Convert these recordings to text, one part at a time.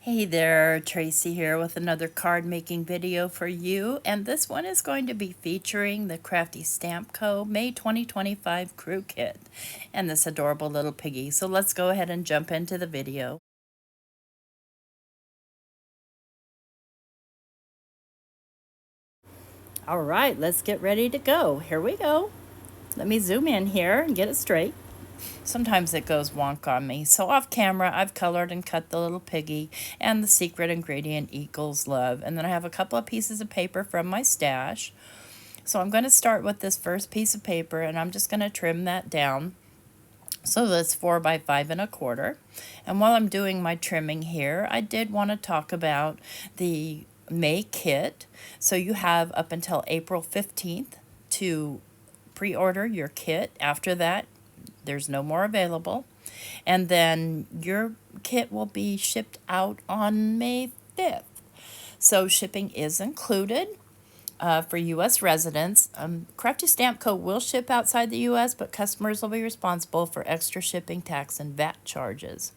Hey there, Tracy here with another card making video for you, and this one is going to be featuring the Crafty Stamp Co. May 2025 Crew Kit and this adorable little piggy. So let's go ahead and jump into the video. All right, let's get ready to go. Here we go. Let me zoom in here and get it straight. Sometimes it goes wonk on me. So off camera, I've colored and cut the little piggy and the secret ingredient Eagles Love. And then I have a couple of pieces of paper from my stash. So I'm going to start with this first piece of paper, and I'm just going to trim that down. So that's 4 by 5 1/4. And while I'm doing my trimming here, I did want to talk about the May kit. So you have up until April 15th to pre-order your kit. After that, there's no more available. And then your kit will be shipped out on May 5th. So shipping is included for U.S. residents. Crafty Stamp Co. will ship outside the U.S., but customers will be responsible for extra shipping, tax, and VAT charges.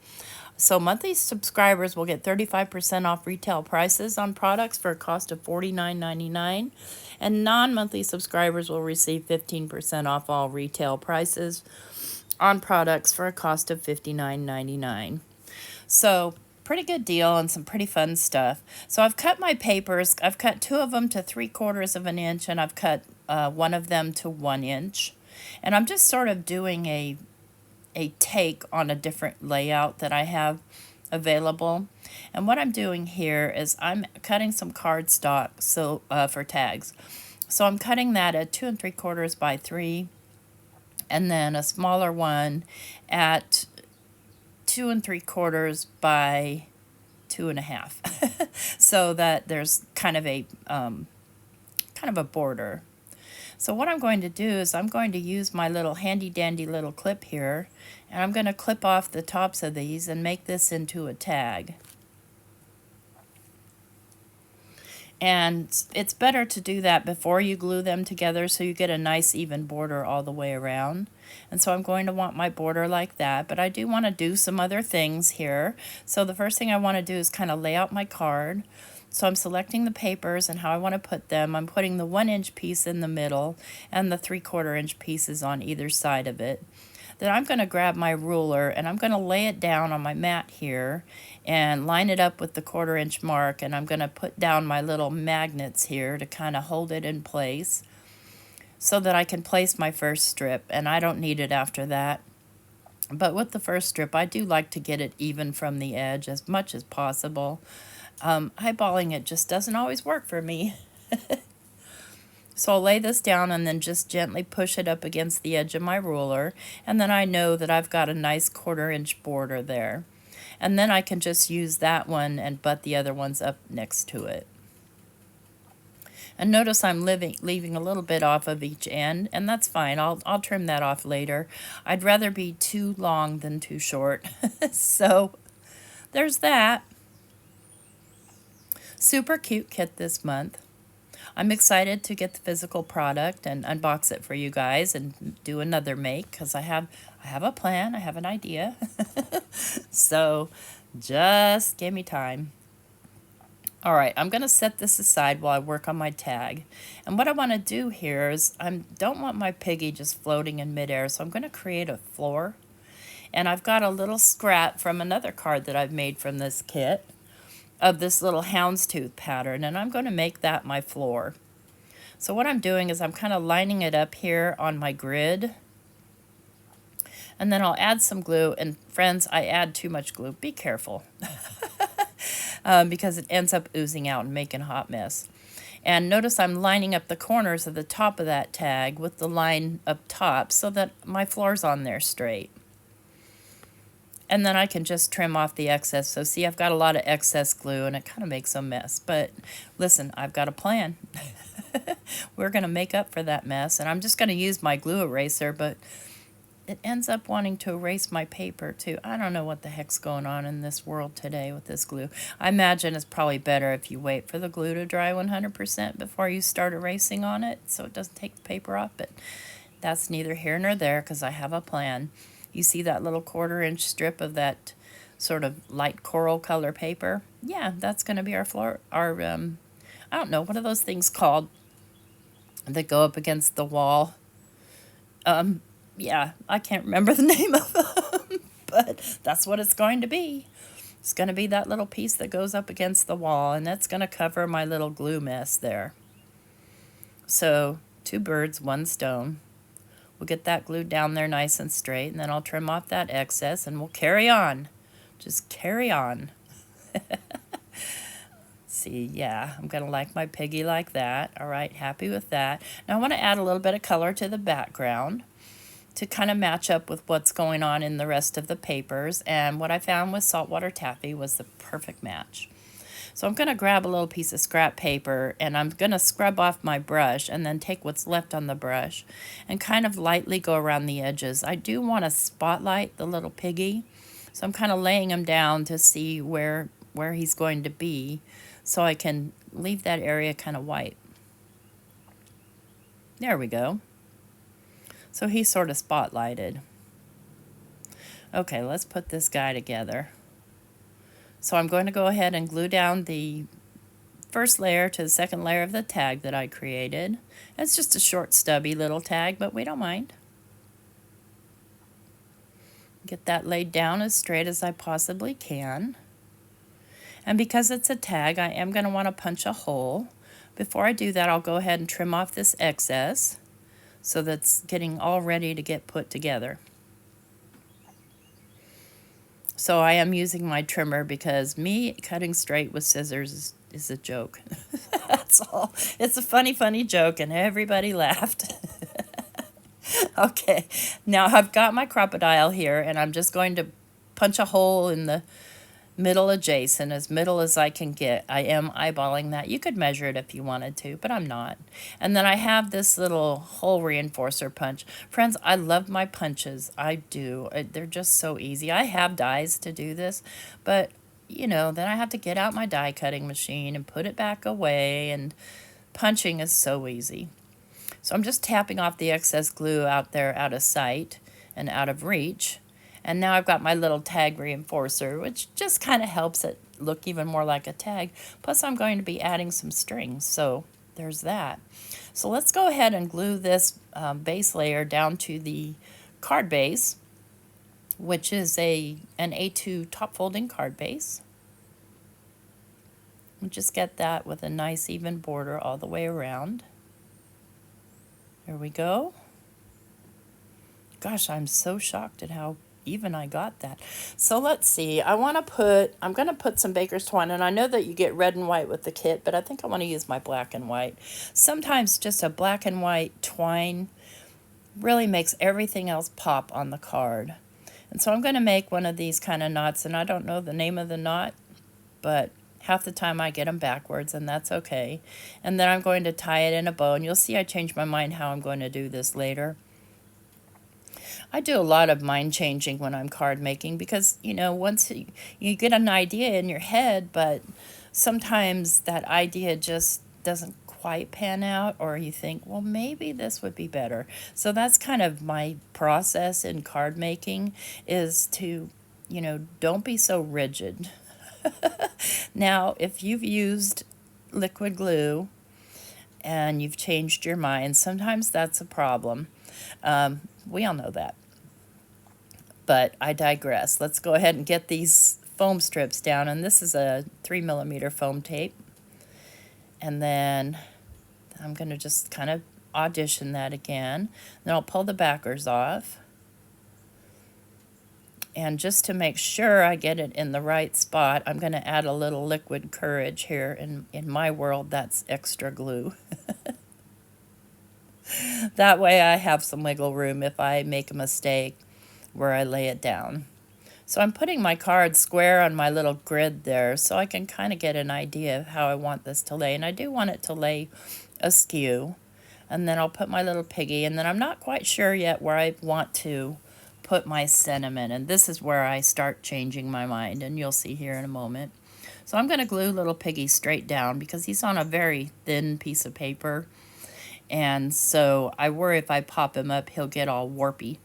So monthly subscribers will get 35% off retail prices on products for a cost of $49.99, and non-monthly subscribers will receive 15% off all retail prices on products for a cost of $59.99. So pretty good deal and some pretty fun stuff. So I've cut my papers. I've cut 2 of them to 3/4 of an inch, and I've cut 1 of them to 1 inch. And I'm just sort of doing a take on a different layout that I have available. And what I'm doing here is I'm cutting some cardstock so for tags. So I'm cutting that at 2 3/4 by 3, and then a smaller one at 2 3/4 by 2.5, so that there's kind of a border. So what I'm going to do is I'm going to use my little handy dandy little clip here, and I'm going to clip off the tops of these and make this into a tag. And it's better to do that before you glue them together so you get a nice even border all the way around. And so I'm going to want my border like that, but I do want to do some other things here. So the first thing I want to do is kind of lay out my card. So I'm selecting the papers and how I want to put them. I'm putting the 1 inch piece in the middle and the 3/4 inch pieces on either side of it. Then I'm going to grab my ruler and I'm going to lay it down on my mat here and line it up with the 1/4 inch mark, and I'm going to put down my little magnets here to kind of hold it in place so that I can place my first strip, and I don't need it after that. But with the first strip, I do like to get it even from the edge as much as possible. Eyeballing it just doesn't always work for me. So I'll lay this down and then just gently push it up against the edge of my ruler, and then I know that I've got a nice 1/4 inch border there. And then I can just use that one and butt the other ones up next to it. And notice I'm leaving a little bit off of each end, and that's fine. I'll trim that off later. I'd rather be too long than too short. So there's that. Super cute kit this month. I'm excited to get the physical product and unbox it for you guys and do another make, because I have a plan, I have an idea. So just give me time. All right, I'm going to set this aside while I work on my tag. And what I want to do here is I don't want my piggy just floating in midair, so I'm going to create a floor. And I've got a little scrap from another card that I've made from this kit of this little houndstooth pattern, and I'm going to make that my floor. So what I'm doing is I'm kind of lining it up here on my grid, and then I'll add some glue. And friends, I add too much glue. Be careful. Because it ends up oozing out and making a hot mess. And notice I'm lining up the corners of the top of that tag with the line up top so that my floor's on there straight. And then I can just trim off the excess. So see, I've got a lot of excess glue and it kind of makes a mess. But listen, I've got a plan. We're going to make up for that mess. And I'm just going to use my glue eraser, but it ends up wanting to erase my paper too. I don't know what the heck's going on in this world today with this glue. I imagine it's probably better if you wait for the glue to dry 100% before you start erasing on it, so it doesn't take the paper off. But that's neither here nor there, because I have a plan. You see that little 1/4 inch strip of that sort of light coral color paper. Yeah, that's going to be our I don't know, what are those things called that go up against the wall? Yeah, I can't remember the name of them, but that's what it's going to be. It's going to be that little piece that goes up against the wall, and that's going to cover my little glue mess there. So 2 birds, 1 stone. We'll get that glued down there nice and straight, and then I'll trim off that excess, and we'll carry on. Just carry on. See, yeah, I'm going to like my piggy like that. All right, happy with that. Now I want to add a little bit of color to the background to kind of match up with what's going on in the rest of the papers. And what I found with saltwater taffy was the perfect match. So I'm going to grab a little piece of scrap paper, and I'm going to scrub off my brush and then take what's left on the brush and kind of lightly go around the edges. I do want to spotlight the little piggy, so I'm kind of laying him down to see where he's going to be, so I can leave that area kind of white. There we go. So he's sort of spotlighted. Okay, let's put this guy together. So I'm going to go ahead and glue down the first layer to the second layer of the tag that I created. It's just a short stubby little tag, but we don't mind. Get that laid down as straight as I possibly can. And because it's a tag, I am going to want to punch a hole. Before I do that, I'll go ahead and trim off this excess so that's getting all ready to get put together. So I am using my trimmer because me cutting straight with scissors is a joke. That's all. It's a funny, funny joke, and everybody laughed. Okay, now I've got my crocodile here, and I'm just going to punch a hole in the middle adjacent, as middle as I can get. I am eyeballing that. You could measure it if you wanted to, but I'm not. And then I have this little hole reinforcer punch. Friends, I love my punches. I do. They're just so easy. I have dies to do this, but you know, then I have to get out my die cutting machine and put it back away, and punching is so easy. So I'm just tapping off the excess glue out there, out of sight and out of reach. And now I've got my little tag reinforcer, which just kind of helps it look even more like a tag. Plus I'm going to be adding some strings, so there's that. So let's go ahead and glue this base layer down to the card base, which is an A2 top folding card base. And just get that with a nice even border all the way around. There we go. Gosh, I'm so shocked at how even I got that. So let's see. I'm going to put some baker's twine, and I know that you get red and white with the kit, but I think I want to use my black and white. Sometimes just a black and white twine really makes everything else pop on the card. And so I'm going to make one of these kind of knots, and I don't know the name of the knot, but half the time I get them backwards, and that's okay. And then I'm going to tie it in a bow, and you'll see I change my mind how I'm going to do this later. I do a lot of mind changing when I'm card making because, you know, once you get an idea in your head, but sometimes that idea just doesn't quite pan out, or you think, well, maybe this would be better. So that's kind of my process in card making, is to, you know, don't be so rigid. Now, if you've used liquid glue and you've changed your mind, sometimes that's a problem. We all know that. But I digress. Let's go ahead and get these foam strips down. And this is a 3mm foam tape. And then I'm going to just kind of audition that again. Then I'll pull the backers off. And just to make sure I get it in the right spot, I'm going to add a little liquid courage here. In my world, that's extra glue. That way I have some wiggle room if I make a mistake where I lay it down. So I'm putting my card square on my little grid there so I can kind of get an idea of how I want this to lay. And I do want it to lay askew. And then I'll put my little piggy, and then I'm not quite sure yet where I want to put my sentiment. And this is where I start changing my mind, and you'll see here in a moment. So I'm going to glue little piggy straight down because he's on a very thin piece of paper. And so I worry if I pop him up, he'll get all warpy.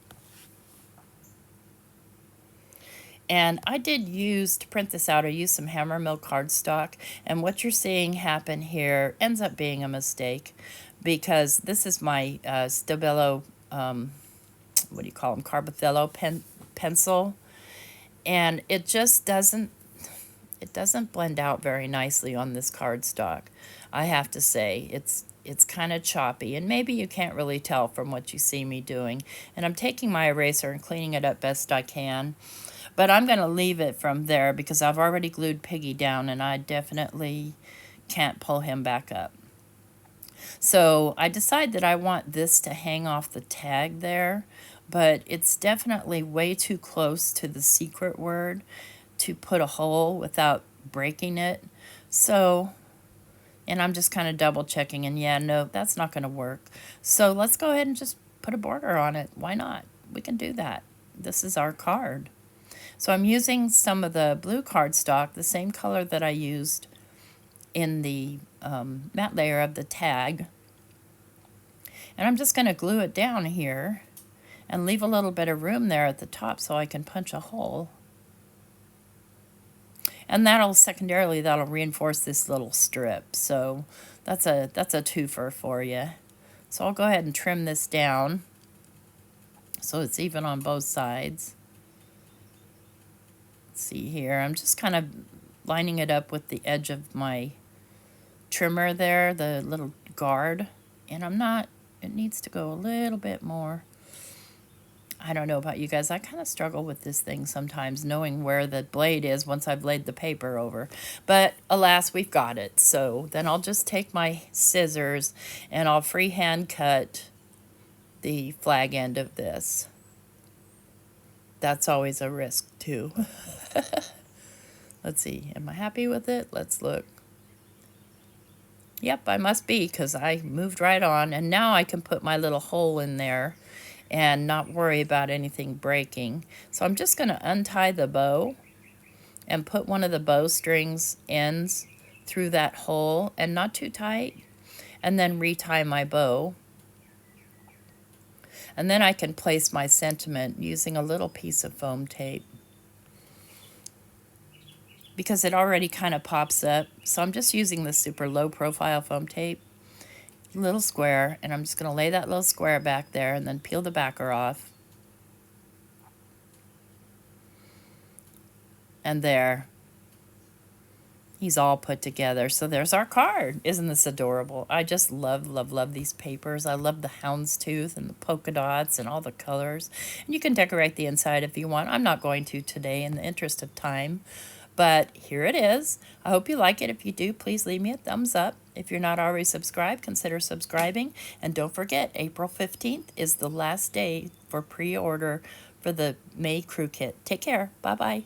And I did use, to print this out, I used some hammer mill cardstock. And what you're seeing happen here ends up being a mistake, because this is my Stabilo, what do you call them, Carbothello pencil. And it just doesn't blend out very nicely on this cardstock. I have to say, it's kind of choppy, and maybe you can't really tell from what you see me doing. And I'm taking my eraser and cleaning it up best I can. But I'm going to leave it from there because I've already glued Piggy down, and I definitely can't pull him back up. So I decide that I want this to hang off the tag there, but it's definitely way too close to the secret word to put a hole without breaking it. So, and I'm just kind of double checking, and yeah, no, that's not going to work. So let's go ahead and just put a border on it. Why not? We can do that. This is our card. So I'm using some of the blue cardstock, the same color that I used in the matte layer of the tag. And I'm just going to glue it down here and leave a little bit of room there at the top so I can punch a hole. And that'll reinforce this little strip. So that's a twofer for you. So I'll go ahead and trim this down so it's even on both sides. See here, I'm just kind of lining it up with the edge of my trimmer there, the little guard, and it needs to go a little bit more. I don't know about you guys, I kind of struggle with this thing sometimes, knowing where the blade is once I've laid the paper over, but alas, we've got it. So then I'll just take my scissors and I'll freehand cut the flag end of this. That's always a risk too. Let's see, am I happy with it? Let's look. Yep, I must be, because I moved right on, and now I can put my little hole in there and not worry about anything breaking. So I'm just going to untie the bow and put one of the bowstrings ends through that hole, and not too tight, and then retie my bow. And then I can place my sentiment using a little piece of foam tape, because it already kind of pops up. So I'm just using the super low profile foam tape, little square, and I'm just going to lay that little square back there and then peel the backer off. And there, he's all put together. So there's our card. Isn't this adorable? I just love, love, love these papers. I love the houndstooth and the polka dots and all the colors. And you can decorate the inside if you want. I'm not going to today in the interest of time. But here it is. I hope you like it. If you do, please leave me a thumbs up. If you're not already subscribed, consider subscribing. And don't forget, April 15th is the last day for pre-order for the May Crew Kit. Take care. Bye-bye.